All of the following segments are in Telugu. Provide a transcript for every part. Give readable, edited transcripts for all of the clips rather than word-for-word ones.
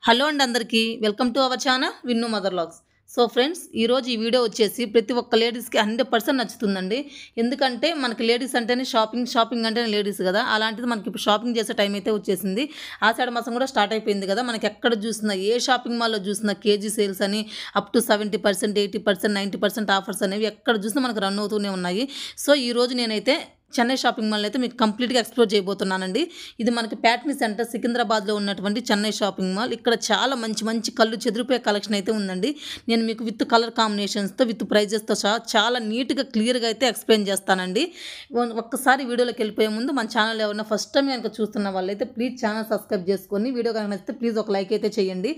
హలో అండి అందరికీ welcome to our channel Vinnu mother logs. So friends, ఈరోజు ఈ వీడియో వచ్చేసి ప్రతి ఒక్క లేడీస్కి 100% నచ్చుతుందండి. ఎందుకంటే మనకి లేడీస్ అంటేనే షాపింగ్ అంటేనే లేడీస్ కదా. అలాంటిది మనకి ఇప్పుడు షాపింగ్ చేసే టైం అయితే వచ్చేసింది. ఆషాఢ మాసం కూడా స్టార్ట్ అయిపోయింది కదా. మనకి ఎక్కడ చూసినా ఏ షాపింగ్ మాల్లో చూసినా కేజీ సేల్స్ అని అప్ టు 70%, 80%, 90% ఆఫర్స్ అనేవి ఎక్కడ చూసినా మనకు రన్ అవుతూనే ఉన్నాయి. సో ఈరోజు నేనైతే చెన్నై షాపింగ్ మాల్ అయితే మీకు కంప్లీట్గా ఎక్స్ప్లోర్ చేయబోతున్నానండి. ఇది మనకి ప్యాట్నీ సెంటర్ సికింద్రాబాద్లో ఉన్నటువంటి చెన్నై షాపింగ్ మాల్. ఇక్కడ చాలా మంచి మంచి కళ్ళు చెదిరిపోయే కలెక్షన్ అయితే ఉందండి. నేను మీకు విత్ కలర్ కాంబినేషన్స్తో విత్ ప్రైజెస్తో చాలా నీట్గా క్లియర్గా అయితే ఎక్స్ప్లెయిన్ చేస్తానండి. ఒక్కసారి వీడియోలోకి వెళ్ళిపోయే ముందు మన ఛానల్ ఎవరైనా ఫస్ట్ టైం కనుక చూస్తున్న వాళ్ళైతే ప్లీజ్ ఛానల్ సబ్స్క్రైబ్ చేసుకొని వీడియో కనుక నచ్చితే ప్లీజ్ ఒక లైక్ అయితే చేయండి.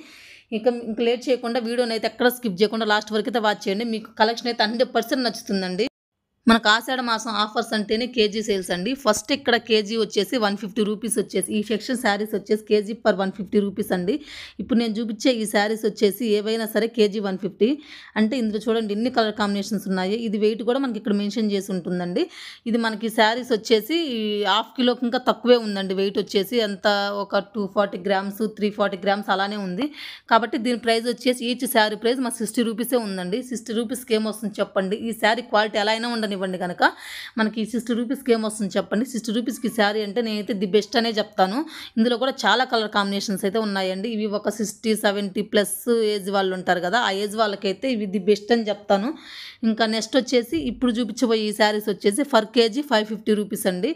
ఇంక లేట్ చేయకుండా వీడియోని అయితే ఎక్కడ స్కిప్ చేయకుండా లాస్ట్ వరకు అయితే వాచ్ చేయండి. మీకు కలెక్షన్ అయితే 100% నచ్చుతుందండి. మనకు ఆషాఢ మాసం ఆఫర్స్ అంటేనే కేజీ సేల్స్ అండి. ఫస్ట్ ఇక్కడ కేజీ వచ్చేసి 150 రూపీస్ వచ్చేసి ఈ సెక్షన్ శారీస్ వచ్చేసి కేజీ పర్ 150 రూపీస్ అండి. ఇప్పుడు నేను చూపించే ఈ శారీస్ వచ్చేసి ఏవైనా సరే కేజీ 150. అంటే ఇందులో చూడండి ఎన్ని కలర్ కాంబినేషన్స్ ఉన్నాయి. ఇది వెయిట్ కూడా మనకి ఇక్కడ మెన్షన్ చేసి ఉంటుందండి. ఇది మనకి శారీస్ వచ్చేసి హాఫ్ కిలోకి ఇంకా తక్కువే ఉందండి. వెయిట్ వచ్చేసి అంత ఒక 240 గ్రామ్స్ 340 గ్రామ్స్ అలానే ఉంది. కాబట్టి దీని ప్రైస్ వచ్చేసి ఈచ్ శారీ ప్రైస్ మా 60 రూపీసే ఉందండి. 60 రూపీస్కి ఏమొస్తుంది చెప్పండి. ఈ శారీ క్వాలిటీ ఎలా అయినా ఉండని ఇవ్వండి కనుక మనకి 60 రూపీస్కి ఏమొస్తుంది చెప్పండి. 60 రూపీస్కి శారీ అంటే నేనైతే ది బెస్ట్ అనే చెప్తాను. ఇందులో కూడా చాలా కలర్ కాంబినేషన్స్ అయితే ఉన్నాయండి. ఇవి ఒక 60, 70 ప్లస్ ఏజ్ వాళ్ళు ఉంటారు కదా, ఆ ఏజ్ వాళ్ళకైతే ఇవి ది బెస్ట్ అని చెప్తాను. ఇంకా నెక్స్ట్ వచ్చేసి ఇప్పుడు చూపించబోయే ఈ శారీస్ వచ్చేసి ఫర్ కేజీ 550 రూపీస్ అండి.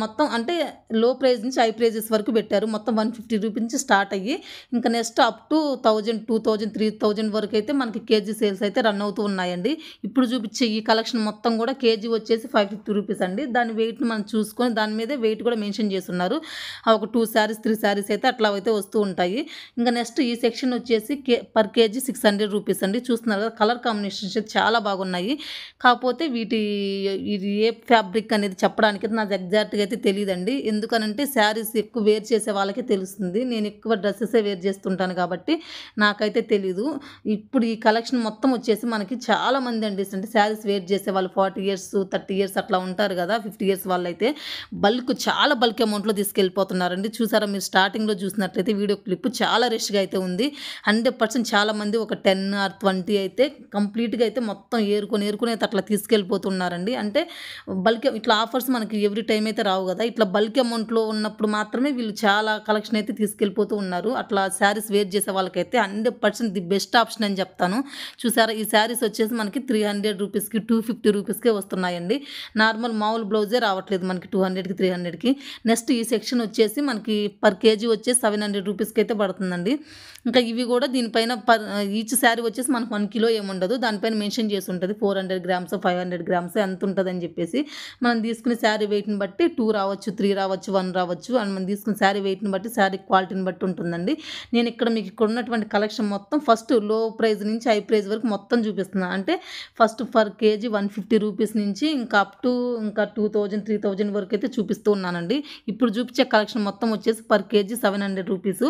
మొత్తం అంటే లో ప్రైస్ నుంచి హై ప్రైజెస్ వరకు పెట్టారు. మొత్తం 150 రూపీస్ నుంచి స్టార్ట్ అయ్యి ఇంకా నెక్స్ట్ అప్ టు 1000, 2000, 3000 వరకు అయితే మనకి కేజీ సేల్స్ అయితే రన్ అవుతూ ఉన్నాయండి. ఇప్పుడు చూపించే ఈ కలెక్షన్ మొత్తం కూడా కేజీ వచ్చేసి 550 రూపీస్ అండి. దాని వెయిట్ని మనం చూసుకొని దాని మీదే వెయిట్ కూడా మెన్షన్ చేస్తున్నారు. ఒక 2 శారీస్ 3 శారీస్ అయితే అట్లా అయితే వస్తూ ఉంటాయి. ఇంకా నెక్స్ట్ ఈ సెక్షన్ వచ్చేసి పర్ కేజీ 600 రూపీస్ అండి. చూస్తున్నారు కదా కలర్ కాంబినేషన్స్ చాలా బాగున్నాయి. కాకపోతే ఇది ఏ ఫ్యాబ్రిక్ అనేది చెప్పడానికి నాకు ఎగ్జాక్ట్గా అయితే తెలియదండి. ఎందుకనంటే శారీస్ ఎక్కువ వేర్ చేసే వాళ్ళకే తెలుస్తుంది. నేను ఎక్కువ డ్రెస్సెసే వేర్ చేస్తుంటాను కాబట్టి నాకైతే తెలీదు. ఇప్పుడు ఈ కలెక్షన్ మొత్తం వచ్చేసి మనకి చాలా మంది అండి అంటే శారీస్ వేర్ చేసే వాళ్ళు 40 ఇయర్స్ 30 ఇయర్స్ అట్లా ఉంటారు కదా, 50 ఇయర్స్ వాళ్ళైతే చాలా బల్క్ అమౌంట్లో తీసుకెళ్ళిపోతున్నారండి. చూసారా మీరు స్టార్టింగ్లో చూసినట్లయితే వీడియో క్లిప్ చాలా రష్గా అయితే ఉంది. 100% చాలా మంది ఒక 10 or 20 అయితే కంప్లీట్గా అయితే మొత్తం ఏరుకొని అయితే అట్లా తీసుకెళ్ళిపోతున్నారండి. అంటే బల్క్ ఇట్లా ఆఫర్స్ మనకి ఎవ్రీ టైం అయితే రావు కదా. ఇట్లా బల్క్ అమౌంట్లో ఉన్నప్పుడు మాత్రమే వీళ్ళు చాలా కలెక్షన్ అయితే తీసుకెళ్ళిపోతూ ఉన్నారు. అట్లా శారీస్ వేర్ చేసే వాళ్ళకైతే 100% ది బెస్ట్ ఆప్షన్ అని చెప్తాను. చూసారా ఈ శారీస్ వచ్చేసి మనకి 300 రూపీస్కి 250 రూపీస్కే వస్తున్నాయండి. నార్మల్ మామూలు బ్లౌజే రావట్లేదు మనకి 200కి 300కి. నెక్స్ట్ ఈ సెక్షన్ వచ్చేసి మనకి పర్ కేజీ వచ్చేసి 700 రూపీస్కి అయితే పడుతుందండి. ఇంకా ఇవి కూడా దీనిపైన ఈచ్ శారీ వచ్చేసి మనకు 1 కిలో ఏముండదు, దానిపైన మెన్షన్ చేసి ఉంటుంది 400 గ్రామ్స్ 500 గ్రామ్స్ ఎంత ఉంటుంది అని చెప్పేసి. మనం తీసుకునే శారీ వెయిట్ని బట్టి 2 రావచ్చు, 3 రావచ్చు, 1 రావచ్చు. అండ్ మనం తీసుకునే శారీ వెయిట్ని బట్టి శారీ క్వాలిటీని బట్టి ఉంటుందండి. నేను ఇక్కడ మీకు ఇక్కడ ఉన్నటువంటి కలెక్షన్ మొత్తం ఫస్ట్ లో ప్రైస్ నుంచి హై ప్రైస్ వరకు మొత్తం చూపిస్తున్నాను. అంటే ఫస్ట్ పర్ కేజీ 150 రూపీస్ నుంచి ఇంకా అప్ టు ఇంకా 2000, 3000 వరకు అయితే చూపిస్తూ ఉన్నానండి. ఇప్పుడు చూపించే కలెక్షన్ మొత్తం వచ్చేసి పర్ కేజీ 700 రూపీస్.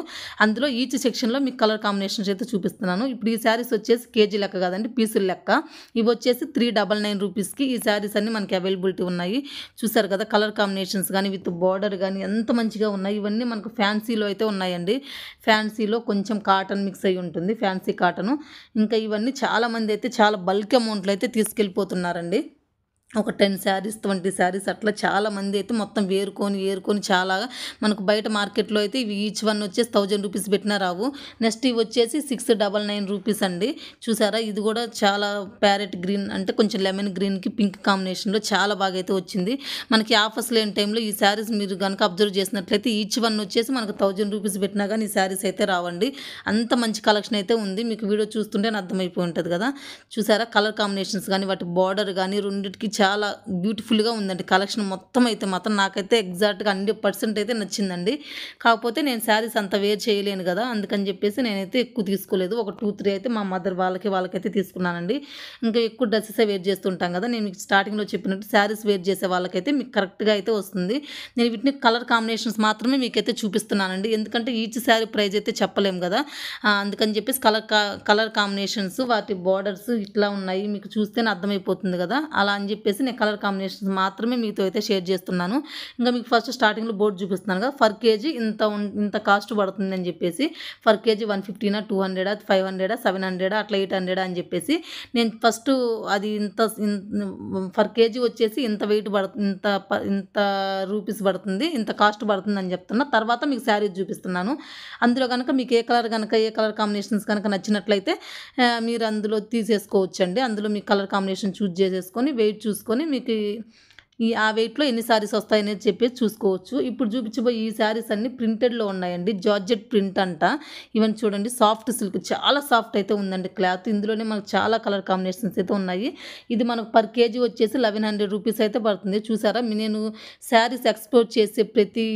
అందులో ఈచ్ సెక్షన్లో మీకు కలర్ కాంబినేషన్స్ అయితే చూపిస్తున్నాను. ఇప్పుడు ఈ శారీస్ వచ్చేసి కేజీ లెక్క కాదండి, పీసుల లెక్క. ఇవి వచ్చేసి 399 రూపీస్కి ఈ శారీస్ అన్ని మనకి అవైలబిలిటీ ఉన్నాయి. చూసారు కదా కలర్ కాంబినేషన్స్ కానీ విత్ బార్డర్ కానీ ఎంత మంచిగా ఉన్నాయి. ఇవన్నీ మనకు ఫ్యాన్సీలో అయితే ఉన్నాయండి. ఫ్యాన్సీలో కొంచెం కాటన్ మిక్స్ అయి ఉంటుంది, ఫ్యాన్సీ కాటను. ఇంకా ఇవన్నీ చాలామంది అయితే చాలా బల్క్ అమౌంట్లో అయితే తీసుకెళ్ళిపోతున్నారండి. ఒక 10 శారీస్ 20 శారీస్ అట్లా చాలామంది అయితే మొత్తం ఏరుకొని చాలా మనకు బయట మార్కెట్లో అయితే ఇవి ఈచ్ వన్ వచ్చేసి 1000 రూపీస్ పెట్టినా రావు. నెక్స్ట్ ఇవి వచ్చేసి 699 రూపీస్ అండి. చూసారా ఇది కూడా చాలా ప్యారెట్ గ్రీన్ అంటే కొంచెం లెమన్ గ్రీన్కి పింక్ కాంబినేషన్లో చాలా బాగా అయితే వచ్చింది. మనకి ఆఫర్స్ లేని టైంలో ఈ శారీస్ మీరు కనుక అబ్జర్వ్ చేసినట్లయితే ఈచ్ వన్ వచ్చేసి మనకు 1000 రూపీస్ పెట్టినా కానీ ఈ శారీస్ అయితే రావండి. అంత మంచి కలెక్షన్ అయితే ఉంది. మీకు వీడియో చూస్తుంటే అర్థమైపోయి ఉంటుంది కదా. చూసారా కలర్ కాంబినేషన్స్ కానీ వాటి బార్డర్ కానీ రెండింటికి చాలా బ్యూటిఫుల్గా ఉందండి. కలెక్షన్ మొత్తం అయితే మాత్రం నాకైతే ఎగ్జాక్ట్గా 100% అయితే నచ్చిందండి. కాకపోతే నేను శారీస్ అంత వేర్ చేయలేను కదా, అందుకని చెప్పేసి నేనైతే ఎక్కువ తీసుకోలేదు. ఒక 2-3 అయితే మా మదర్ వాళ్ళకైతే తీసుకున్నానండి. ఇంకా ఎక్కువ డ్రెస్సెస్ వేర్ చేస్తుంటాం కదా. నేను మీకు స్టార్టింగ్లో చెప్పినట్టు శారీస్ వేర్ చేసే వాళ్ళకైతే మీకు కరెక్ట్గా అయితే వస్తుంది. నేను వీటిని కలర్ కాంబినేషన్స్ మాత్రమే మీకైతే చూపిస్తున్నానండి. ఎందుకంటే ఈచ్ శారీ ప్రైస్ అయితే చెప్పలేము కదా. అందుకని చెప్పేసి కలర్ కాంబినేషన్స్ వాటి బార్డర్స్ ఇట్లా ఉన్నాయి, మీకు చూస్తేనే అర్థమైపోతుంది కదా. అలా అని చెప్పి చెప్పేసి నేను కలర్ కాంబినేషన్స్ మాత్రమే మీతో అయితే షేర్ చేస్తున్నాను. ఇంకా మీకు ఫస్ట్ స్టార్టింగ్లో బోర్డు చూపిస్తున్నాను కదా, పర్ కేజీ ఇంత కాస్ట్ పడుతుంది అని చెప్పేసి, పర్ కేజీ 150 200 500 700 అట్లా 800 అని చెప్పేసి నేను ఫస్ట్ అది పర్ కేజీ వచ్చేసి ఇంత వెయిట్ పడుతుంది, ఇంత రూపీస్ పడుతుంది, ఇంత కాస్ట్ పడుతుంది అని చెప్తున్నా. తర్వాత మీకు శారీ చూపిస్తున్నాను. అందులో కనుక మీకు ఏ కలర్ కాంబినేషన్స్ కనుక నచ్చినట్లయితే మీరు అందులో తీసేసుకోవచ్చండి. అందులో మీ కలర్ కాంబినేషన్ చూజ్ చేసేసుకొని వెయిట్ చూసుకొని మీకు ఆ వెయిట్లో ఎన్ని శారీస్ వస్తాయనేది చెప్పేసి చూసుకోవచ్చు. ఇప్పుడు చూపించబోయే ఈ శారీస్ అన్ని ప్రింటెడ్లో ఉన్నాయండి. జార్జెట్ ప్రింట్ అంట. ఇవన్నీ చూడండి, సాఫ్ట్ సిల్క్, చాలా సాఫ్ట్ అయితే ఉందండి క్లాత్. ఇందులోనే మనకు చాలా కలర్ కాంబినేషన్స్ అయితే ఉన్నాయి. ఇది మనకు పర్ కేజీ వచ్చేసి 1100 రూపీస్ అయితే పడుతుంది. చూసారా, నేను శారీస్ ఎక్స్పోర్ట్ చేసే ప్రతి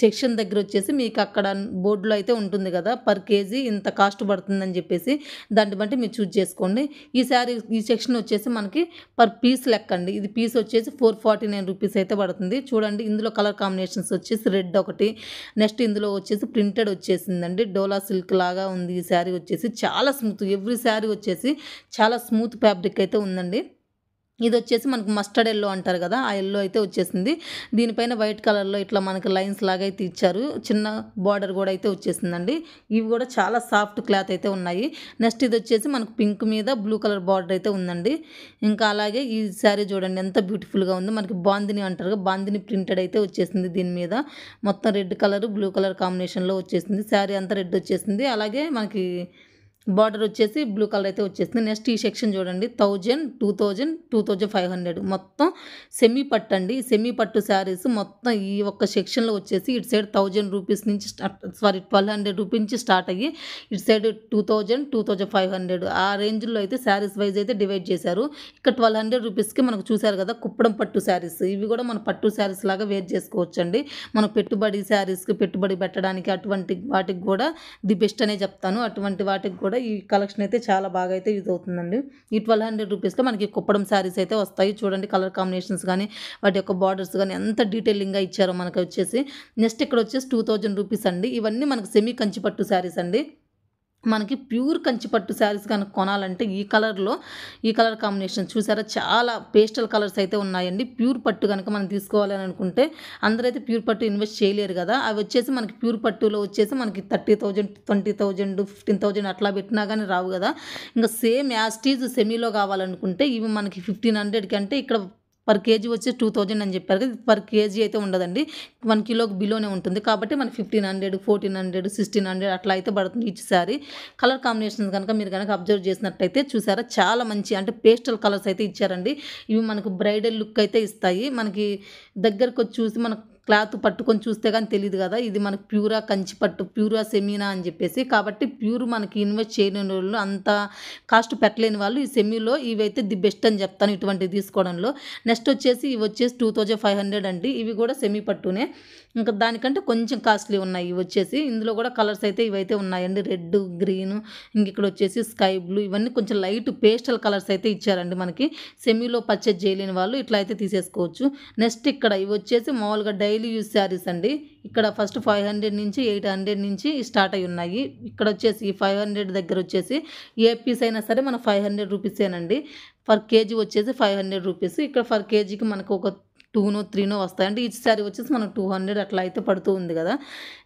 సెక్షన్ దగ్గర వచ్చేసి మీకు అక్కడ బోర్డులో అయితే ఉంటుంది కదా, పర్ కేజీ ఇంత కాస్ట్ పడుతుందని చెప్పేసి. దాన్ని బట్టి మీరు చూజ్ చేసుకోండి. ఈ సెక్షన్ వచ్చేసి మనకి పర్ పీస్ లెక్క అండి. ఇది పీస్ వచ్చేసి 449 రూపీస్ అయితే పడుతుంది. చూడండి, ఇందులో కలర్ కాంబినేషన్స్ వచ్చేసి రెడ్ ఒకటి, నెక్స్ట్ ఇందులో వచ్చేసి ప్రింటెడ్ వచ్చేసిందండి. డోలా సిల్క్ లాగా ఉంది ఈ శారీ వచ్చేసి. చాలా స్మూత్, ఎవ్రీ శారీ వచ్చేసి చాలా స్మూత్ ఫ్యాబ్రిక్ అయితే ఉందండి. ఇది వచ్చేసి మనకు మస్టర్డ్ ఎల్లో అంటారు కదా, ఆ ఎల్లో అయితే వచ్చేసింది. దీనిపైన వైట్ కలర్లో ఇట్లా మనకి లైన్స్ లాగా అయితే ఇచ్చారు. చిన్న బార్డర్ కూడా అయితే వచ్చేసిందండి. ఇవి కూడా చాలా సాఫ్ట్ క్లాత్ అయితే ఉన్నాయి. నెక్స్ట్ ఇది వచ్చేసి మనకు పింక్ మీద బ్లూ కలర్ బార్డర్ అయితే ఉందండి. ఇంకా అలాగే ఈ శారీ చూడండి ఎంత బ్యూటిఫుల్గా ఉంది. మనకి బాందిని అంటారు కదా, బాందిని ప్రింటెడ్ అయితే వచ్చేసింది. దీని మీద మొత్తం రెడ్ కలర్ బ్లూ కలర్ కాంబినేషన్లో వచ్చేసింది. శారీ అంతా రెడ్ వచ్చేసింది. అలాగే మనకి బార్డర్ వచ్చేసి బ్లూ కలర్ అయితే వచ్చేసింది. నెక్స్ట్ ఈ సెక్షన్ చూడండి, 1000 2000 2500 మొత్తం సెమీ పట్టు అండి. సెమీ పట్టు శారీస్ మొత్తం ఈ ఒక్క సెక్షన్లో వచ్చేసి ఇటు సైడ్ 1000 రూపీస్ నుంచి 1200 రూపీస్ నుంచి స్టార్ట్ అయ్యి ఇటు సైడ్ 2000 2500 ఆ రేంజ్లో అయితే శారీస్ వైజ్ అయితే డివైడ్ చేశారు. ఇక్కడ 1200 రూపీస్కి మనకు చూశారు కదా కుప్పడం పట్టు శారీస్. ఇవి కూడా మన పట్టు శారీస్ లాగా వేర్ చేసుకోవచ్చు అండి. మన పెట్టుబడి శారీస్కి పెట్టుబడి పెట్టడానికి అటువంటి వాటికి కూడా ది బెస్ట్ అనే చెప్తాను. అటువంటి వాటికి కూడా ఈ కలెక్షన్ అయితే చాలా బాగా అయితే యూజ్ అవుతుందండి. ఈ 1200 రూపీస్లో మనకి కుప్పడం శారీస్ అయితే వస్తాయి. చూడండి కలర్ కాంబినేషన్స్ కానీ వాటి యొక్క బార్డర్స్ కానీ ఎంత డీటెయిలింగ్గా ఇచ్చారో మనకు వచ్చేసి. నెక్స్ట్ ఇక్కడ వచ్చేసి 2000 రూపీస్ అండి. ఇవన్నీ మనకి సెమీ కంచి పట్టు శారీస్ అండి. మనకి ప్యూర్ కంచిపట్టు శారీస్ కనుక కొనాలంటే ఈ కలర్ కాంబినేషన్ చూసారా, చాలా పేస్టల్ కలర్స్ అయితే ఉన్నాయండి. ప్యూర్ పట్టు కనుక మనం తీసుకోవాలని అనుకుంటే అందరైతే ప్యూర్ పట్టు ఇన్వెస్ట్ చేయలేరు కదా. అవి వచ్చేసి మనకి ప్యూర్ పట్టులో వచ్చేసి మనకి 30,000 20,000 15,000 అట్లా పెట్టినా కానీ రావు కదా. ఇంకా సేమ్ యాస్టీజ్ సెమీలో కావాలనుకుంటే ఇవి మనకి 1500కి, అంటే ఇక్కడ పర్ కేజీ వచ్చి 2000 అని చెప్పారు కదా, పర్ కేజీ అయితే ఉండదండి, 1 కిలోకి బిలోనే ఉంటుంది. కాబట్టి మనకి 1500 1400 1600 అట్లా అయితే పడుతుంది ఈచ్ శారీ. కలర్ కాంబినేషన్స్ కనుక మీరు కనుక అబ్జర్వ్ చేసినట్టయితే చూసారా, చాలా మంచి అంటే పేస్టల్ కలర్స్ అయితే ఇచ్చారండి. ఇవి మనకు బ్రైడల్ లుక్ అయితే ఇస్తాయి. మనకి దగ్గరకు వచ్చి చూసి మనకు క్లాత్ పట్టుకొని చూస్తే కానీ తెలియదు కదా ఇది మనకు ప్యూరా కంచి పట్టు, ప్యూరా సెమీనా అని చెప్పేసి. కాబట్టి ప్యూర్ మనకి ఇన్వెస్ట్ చేయలేని వాళ్ళు, అంత కాస్ట్ పెట్టలేని వాళ్ళు ఈ సెమీలో ఇవైతే ది బెస్ట్ అని చెప్తాను ఇటువంటివి తీసుకోవడంలో. నెక్స్ట్ వచ్చేసి ఇవి వచ్చేసి 2500 అండి. ఇవి కూడా సెమీ పట్టునే, ఇంకా దానికంటే కొంచెం కాస్ట్లీ ఉన్నాయి ఇవి వచ్చేసి. ఇందులో కూడా కలర్స్ అయితే ఇవైతే ఉన్నాయండి, రెడ్ గ్రీన్, ఇంక ఇక్కడ వచ్చేసి స్కై బ్లూ, ఇవన్నీ కొంచెం లైట్ పేస్టల్ కలర్స్ అయితే ఇచ్చారండి. మనకి సెమీలో పర్చేజ్ చేయలేని వాళ్ళు ఇట్లా అయితే తీసేసుకోవచ్చు. నెక్స్ట్ ఇక్కడ ఇవి వచ్చేసి మామూలుగా డైలీ యూజ్ శారీస్ అండి. ఇక్కడ ఫస్ట్ 500 నుంచి 800 నుంచి స్టార్ట్ అయి ఉన్నాయి. ఇక్కడ వచ్చేసి 500 దగ్గర వచ్చేసి ఏ పీస్ అయినా సరే మన 500 రూపీసేనండి. పర్ కేజీ వచ్చేసి 500 రూపీస్. ఇక్కడ పర్ కేజీకి మనకు ఒక 2నో 3నో వస్తాయి. అంటే ఈచ్ శారీ వచ్చేసి మనకు 200 అట్లా అయితే పడుతూ ఉంది కదా.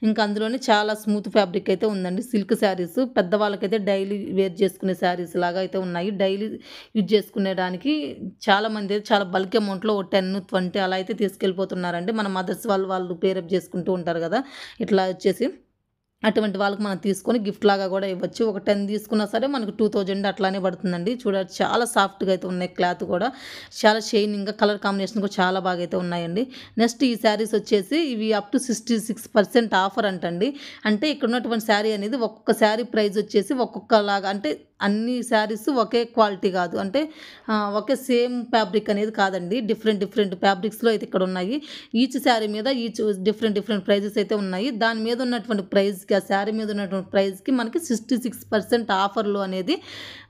ఇంకా అందులోనే చాలా స్మూత్ ఫ్యాబ్రిక్ అయితే ఉందండి. సిల్క్ శారీస్ పెద్దవాళ్ళకైతే డైలీ వేర్ చేసుకునే శారీస్ లాగా అయితే ఉన్నాయి. డైలీ యూజ్ చేసుకునేదానికి చాలామంది అయితే చాలా బల్క్ అమౌంట్లో 10 20 అలా అయితే తీసుకెళ్ళిపోతున్నారండి. మన మదర్స్ వాళ్ళు పేరప్ చేసుకుంటూ ఉంటారు కదా, ఇట్లా వచ్చేసి అటువంటి వాళ్ళకి మనం తీసుకొని గిఫ్ట్ లాగా కూడా ఇవ్వచ్చు. ఒక 10 తీసుకున్నా సరే మనకు 2000 అట్లానే పడుతుందండి. చూడండి చాలా సాఫ్ట్గా అయితే ఉన్నాయి, క్లాత్ కూడా చాలా షైనింగ్గా, కలర్ కాంబినేషన్ కూడా చాలా బాగా అయితే ఉన్నాయండి. నెక్స్ట్ ఈ శారీస్ వచ్చేసి ఇవి అప్ టు 66% ఆఫర్ అంటండి. అంటే ఇక్కడ ఉన్నటువంటి శారీ అనేది ఒక్కొక్క శారీ ప్రైస్ వచ్చేసి ఒక్కొక్కలాగా, అంటే అన్ని శారీస్ ఒకే క్వాలిటీ కాదు, అంటే ఒకే సేమ్ ఫ్యాబ్రిక్ అనేది కాదండి. డిఫరెంట్ ఫ్యాబ్రిక్స్లో అయితే ఇక్కడ ఉన్నాయి. ఈచ్ శారీ మీద ఈచ్ డిఫరెంట్ ప్రైజెస్ అయితే ఉన్నాయి. దాని మీద ఉన్నటువంటి ప్రైస్కి, ఆ శారీ మీద ఉన్నటువంటి ప్రైస్కి మనకి 66% ఆఫర్లు అనేది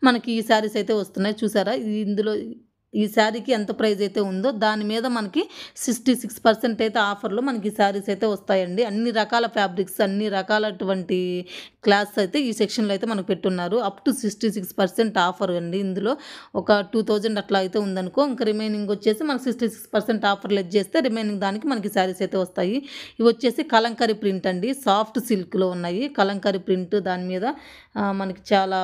మనకి ఈ శారీస్ అయితే వస్తున్నాయి. చూసారా, ఇందులో ఈ శారీకి ఎంత ప్రైస్ అయితే ఉందో దాని మీద మనకి 66% అయితే ఆఫర్లో మనకి ఈ శారీస్ అయితే వస్తాయండి. అన్ని రకాల ఫ్యాబ్రిక్స్, అన్ని రకాలటువంటి క్లాత్స్ అయితే ఈ సెక్షన్లో అయితే మనకు పెట్టున్నారు. అప్ టు 66% ఆఫర్ అండి. ఇందులో ఒక 2000 అట్లా అయితే ఉందనుకో, ఇంకా రిమైనింగ్ వచ్చేసి మనకు 66% ఆఫర్ లెస్ చేస్తే రిమైనింగ్ దానికి మనకి శారీస్ అయితే వస్తాయి. ఇవి వచ్చేసి కలంకారీ ప్రింట్ అండి, సాఫ్ట్ సిల్క్లో ఉన్నాయి. కలంకారీ ప్రింట్ దాని మీద మనకి చాలా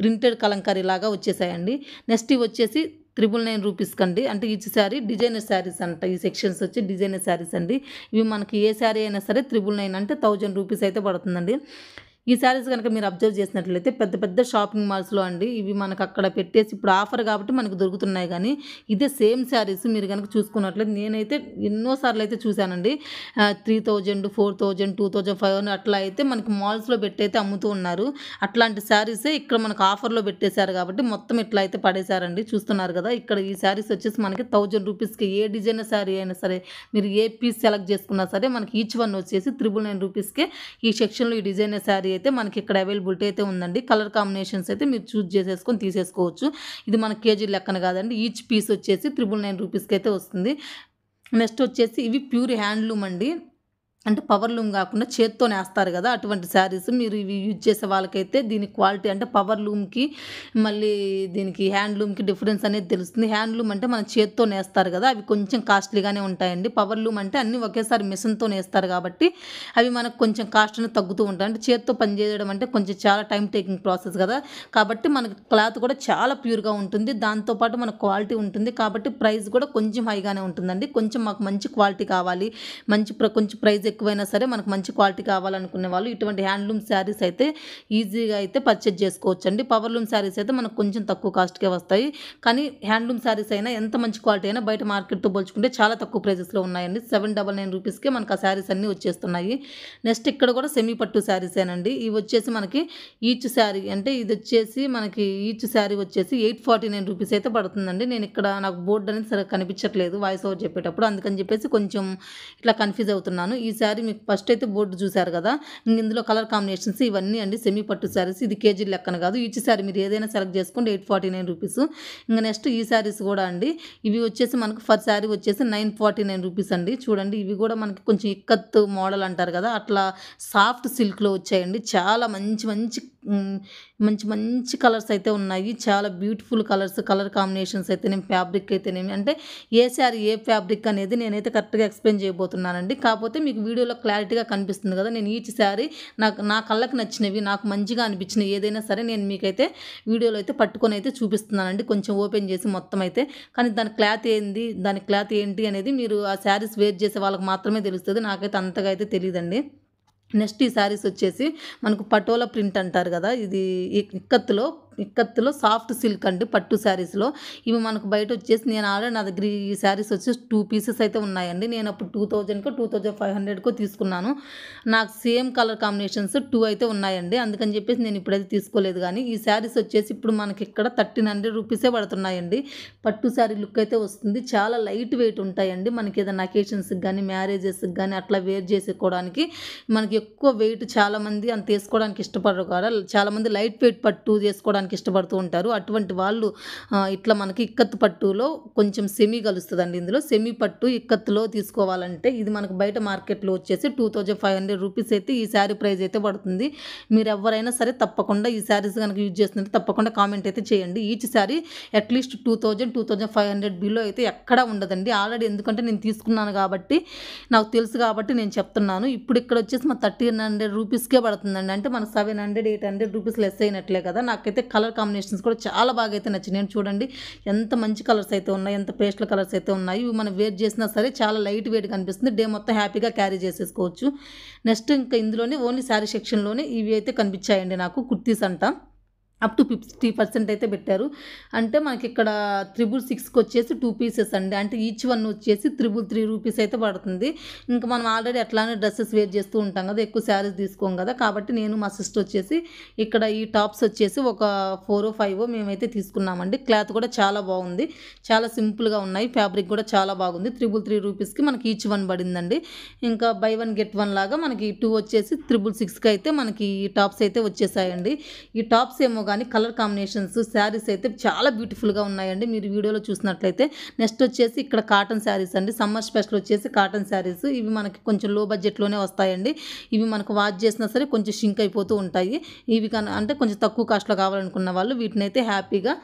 ప్రింటెడ్ కలంకారీ లాగా వచ్చేసాయండి. నెక్స్ట్ ఇవి వచ్చేసి 999 రూపీస్కి అండి. అంటే ఈచ్ శారీ డిజైనర్ శారీస్ అంట. ఈ సెక్షన్స్ వచ్చి డిజైనర్ శారీస్ అండి. ఇవి మనకి ఏ శారీ అయినా సరే 999 అంటే 1000 రూపీస్ అయితే పడుతుందండి. ఈ శారీస్ కనుక మీరు అబ్జర్వ్ చేసినట్లయితే పెద్ద పెద్ద షాపింగ్ మాల్స్లో అండి ఇవి మనకు అక్కడ పెట్టేసి ఇప్పుడు ఆఫర్ కాబట్టి మనకు దొరుకుతున్నాయి. కానీ ఇదే సేమ్ శారీస్ మీరు కనుక చూసుకున్నట్లయితే నేనైతే ఎన్నోసార్లు అయితే చూశానండి. 3000, 4000, 2500 అట్లా అయితే మనకి మాల్స్లో పెట్టయితే అమ్ముతూ ఉన్నారు. అట్లాంటి శారీసే ఇక్కడ మనకు ఆఫర్లో పెట్టేశారు కాబట్టి మొత్తం ఇట్లా అయితే పడేశారండి. చూస్తున్నారు కదా, ఇక్కడ ఈ శారీస్ వచ్చేసి మనకి 1000 రూపీస్కి ఏ డిజైనర్ శారీ అయినా సరే మీరు ఏ పీస్ సెలెక్ట్ చేసుకున్నా సరే మనకి ఈచ్ వన్ వచ్చేసి 999 రూపీస్కే ఈ సెక్షన్లో ఈ డిజైనర్ శారీ అయితే మనకి ఇక్కడ అవైలబిలిటీ అయితే ఉందండి. కలర్ కాంబినేషన్స్ అయితే మీరు చూస్ చేసేసుకొని తీసేసుకోవచ్చు. ఇది మన కేజీ లెక్కన కాదండి. ఈచ్ పీస్ వచ్చేసి 999 రూపీస్కి అయితే వస్తుంది. నెక్స్ట్ వచ్చేసి ఇవి ప్యూర్ హ్యాండ్లూమ్ అండి. అంటే పవర్ లూమ్ కాకుండా చేత్తో నేస్తారు కదా అటువంటి శారీస్ మీరు ఇవి యూజ్ చేసే వాళ్ళకైతే దీని క్వాలిటీ అంటే పవర్ లూమ్కి మళ్ళీ దీనికి హ్యాండ్లూమ్కి డిఫరెన్స్ అనేది తెలుస్తుంది. హ్యాండ్లూమ్ అంటే మన చేత్తో నేస్తారు కదా అవి కొంచెం కాస్ట్లీగానే ఉంటాయండి. పవర్ లూమ్ అంటే అన్నీ ఒకేసారి మిషన్తో నేస్తారు కాబట్టి అవి మనకు కొంచెం కాస్ట్ అనేది తగ్గుతూ ఉంటాయి. అంటే చేత్తో పనిచేయడం అంటే కొంచెం చాలా టైం టేకింగ్ ప్రాసెస్ కదా, కాబట్టి మనకి క్లాత్ కూడా చాలా ప్యూర్గా ఉంటుంది. దాంతోపాటు మనకు క్వాలిటీ ఉంటుంది కాబట్టి ప్రైస్ కూడా కొంచెం హైగానే ఉంటుందండి. కొంచెం మాకు మంచి క్వాలిటీ కావాలి, కొంచెం ప్రైస్ ఎక్కువైనా సరే మనకు మంచి క్వాలిటీ కావాలనుకునే వాళ్ళు ఇటువంటి హ్యాండ్లూమ్ శారీస్ అయితే ఈజీగా అయితే పర్చేజ్ చేసుకోవచ్చు అండి. పవర్లూమ్ శారీస్ అయితే మనకు కొంచెం తక్కువ కాస్ట్కే వస్తాయి. కానీ హ్యాండ్లూమ్ శారీస్ అయినా ఎంత మంచి క్వాలిటీ అయినా బయట మార్కెట్తో పోల్చుకుంటే చాలా తక్కువ ప్రైజెస్లో ఉన్నాయండి. 799 రూపీస్కే మనకు ఆ శారీస్ అన్నీ వచ్చేస్తున్నాయి. నెక్స్ట్ ఇక్కడ కూడా సెమీ పట్టు శారీసేనండి. ఇవి వచ్చేసి మనకి ఈచ్ శారీ అంటే ఇది వచ్చేసి మనకి ఈచ్ శారీ వచ్చేసి 849 రూపీస్ అయితే పడుతుందండి. నేను ఇక్కడ నాకు బోర్డు అనేది సరిగ్గా కనిపించట్లేదు వాయిస్ ఓవర్ చెప్పేటప్పుడు, అందుకని చెప్పేసి కొంచెం ఇట్లా కన్ఫ్యూజ్ అవుతున్నాను. ఈ శారీ మీకు ఫస్ట్ అయితే బోర్డు చూసారు కదా, ఇందులో కలర్ కాంబినేషన్స్ ఇవన్నీ అండి సెమీ పట్టు శారీస్. ఇది కేజీ లెక్కన కాదు, ఈచ్ శారీ మీరు ఏదైనా సెలెక్ట్ చేసుకోండి 849 రూపీస్. ఇంకా నెక్స్ట్ ఈ శారీస్ కూడా అండి ఇవి వచ్చేసి మనకు ఫర్ శారీ వచ్చేసి 949 రూపీస్ అండి. చూడండి ఇవి కూడా మనకి కొంచెం ఇక్కత్ మోడల్ అంటారు కదా అట్లా సాఫ్ట్ సిల్క్లో వచ్చాయండి. చాలా మంచి మంచి మంచి మంచి కలర్స్ అయితే ఉన్నాయి. చాలా బ్యూటిఫుల్ కలర్స్, కలర్ కాంబినేషన్స్ అయితేనేమి ఫ్యాబ్రిక్ అయితేనేమి అంటే ఏ శారీ ఏ ఫ్యాబ్రిక్ అనేది నేనైతే కరెక్ట్గా ఎక్స్ప్లెయిన్ చేయబోతున్నానండి. కాకపోతే మీకు వీడియోలో క్లారిటీగా కనిపిస్తుంది కదా, నేను ఈచ్ శారీ నా కళ్ళకి నచ్చినవి నాకు మంచిగా అనిపించినవి ఏదైనా సరే నేను మీకైతే వీడియోలో అయితే పట్టుకొని అయితే చూపిస్తున్నానండి, కొంచెం ఓపెన్ చేసి మొత్తం అయితే. కానీ దాని క్లాత్ ఏంటి అనేది మీరు ఆ శారీస్ వేర్ చేసే వాళ్ళకి మాత్రమే తెలుస్తుంది, నాకైతే అంతగా అయితే తెలియదండి. నెక్స్ట్ ఈ శారీస్ వచ్చేసి మనకు పటోలా ప్రింట్ అంటారు కదా, ఇది ఇక్కత్తులో సాఫ్ట్ సిల్క్ అండి పట్టు శారీస్లో. ఇవి మనకు బయట వచ్చేసి నేను ఆల్రెడీ నా దగ్గర ఈ శారీస్ వచ్చేసి 2 పీసెస్ అయితే ఉన్నాయండి. నేను అప్పుడు 2000కో 2500కో తీసుకున్నాను. నాకు సేమ్ కలర్ కాంబినేషన్స్ 2 అయితే ఉన్నాయండి, అందుకని చెప్పేసి నేను ఇప్పుడైతే తీసుకోలేదు. కానీ ఈ శారీస్ వచ్చేసి ఇప్పుడు మనకి ఇక్కడ 1300 రూపీసే పడుతున్నాయండి. పట్టు శారీ లుక్ అయితే వస్తుంది, చాలా లైట్ వెయిట్ ఉంటాయండి. మనకి ఏదైనా అకేషన్స్కి కానీ మ్యారేజెస్కి కానీ అట్లా వేర్ చేసుకోవడానికి మనకి ఎక్కువ వెయిట్ చాలామంది అంత వేసుకోవడానికి ఇష్టపడరు కదా, చాలామంది లైట్ వెయిట్ పట్టు చేసుకోవడానికి ఇష్టపడుతూ ఉంటారు. అటువంటి వాళ్ళు ఇట్లా మనకి ఇక్కత్తు పట్టులో కొంచెం సెమీ కలుస్తుందండి. ఇందులో సెమీ పట్టు ఇక్కత్తులో తీసుకోవాలంటే ఇది మనకు బయట మార్కెట్లో వచ్చేసి 2500 రూపీస్ అయితే ఈ శారీ ప్రైస్ అయితే పడుతుంది. మీరు ఎవరైనా సరే తప్పకుండా ఈ శారీస్ కనుక యూజ్ చేస్తుంటే తప్పకుండా కామెంట్ అయితే చేయండి. ఈచ్ శారీ అట్లీస్ట్ 2500 బిలో అయితే ఎక్కడా ఉండదండి. ఆల్రెడీ ఎందుకంటే నేను తీసుకున్నాను కాబట్టి నాకు తెలుసు కాబట్టి నేను చెప్తున్నాను. ఇప్పుడు ఇక్కడ వచ్చేసి మా 1300 రూపీస్కే పడుతుందండి. అంటే మన 700, 800 రూపీస్ లెస్ అయినట్లే కదా. నాకైతే కలర్ కాంబినేషన్స్ కూడా చాలా బాగా అయితే నచ్చినాయి. చూడండి ఎంత మంచి కలర్స్ అయితే ఉన్నాయి, ఎంత పేస్టల్ కలర్స్ అయితే ఉన్నాయి. ఇవి మనం వేర్ చేసినా సరే చాలా లైట్ వెయిట్ కనిపిస్తుంది, డే మొత్తం హ్యాపీగా క్యారీ చేసేసుకోవచ్చు. నెక్స్ట్ ఇంకా ఇందులోనే ఓన్లీ శారీ సెక్షన్లోనే ఇవి అయితే కనిపించాయండి నాకు, కుర్తీస్ అంట. అప్ టు 50% అయితే పెట్టారు. అంటే మనకి ఇక్కడ 666కి వచ్చేసి 2 పీసెస్ అండి. అంటే ఈచ్ వన్ వచ్చేసి 333 రూపీస్ అయితే పడుతుంది. ఇంకా మనం ఆల్రెడీ అట్లానే డ్రెస్సెస్ వేర్ చేస్తూ ఉంటాం కదా, ఎక్కువ శారీస్ తీసుకోం కదా, కాబట్టి నేను మా సిస్టర్ వచ్చేసి ఇక్కడ ఈ టాప్స్ వచ్చేసి ఒక 4 or 5 మేమైతే తీసుకున్నామండి. క్లాత్ కూడా చాలా బాగుంది, చాలా సింపుల్గా ఉన్నాయి, ఫ్యాబ్రిక్ కూడా చాలా బాగుంది. 333 రూపీస్కి మనకి ఈచ్ వన్ పడిందండి. ఇంకా బై 1 get 1 లాగా మనకి 2 వచ్చేసి 666కి అయితే మనకి ఈ టాప్స్ అయితే వచ్చేసాయండి. ఈ టాప్స్ ఏమో కానీ కలర్ కాంబినేషన్స్ శారీస్ అయితే చాలా బ్యూటిఫుల్గా ఉన్నాయండి. మీరు వీడియోలో చూసినట్లయితే. నెక్స్ట్ వచ్చేసి ఇక్కడ కాటన్ శారీస్ అండి. సమ్మర్ స్పెషల్ వచ్చేసి కాటన్ శారీస్. ఇవి మనకి కొంచెం లో బడ్జెట్లోనే వస్తాయండి. ఇవి మనకు వాష్ చేసినా సరే కొంచెం షింక్ అయిపోతూ ఉంటాయి. ఇవి అంటే కొంచెం తక్కువ కాస్ట్లో కావాలనుకున్న వాళ్ళు వీటిని అయితే హ్యాపీగా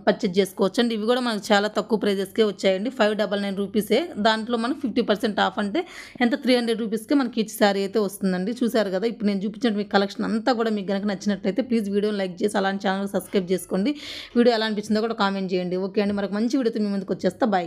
పర్చేజ్ చేసుకోవచ్చు అండి. ఇవి కూడా మనకు చాలా తక్కువ ప్రైజెస్కే వచ్చాయండి. 599 రూపీసే. దాంట్లో మనకు 50% ఆఫ్ అంటే ఎంత 300 రూపీస్కే మనకి ఈచ్ శారీ అయితే వస్తుందండి. చూసారు కదా, ఇప్పుడు నేను చూపించిన మీ కలెక్షన్ అంతా కూడా మీకు కనుక నచ్చినట్లయితే ప్లీజ్ వీడియోని లైక్ చేసి అలాంటి ఛానల్ సబ్స్క్రైబ్ చేసుకోండి. వీడియో ఎలా అనిపించిందో కూడా కామెంట్ చేయండి. ఓకే అండి, మనకు మంచి వీడియోతో మీ ముందుకు వచ్చేస్తా. బాయ్.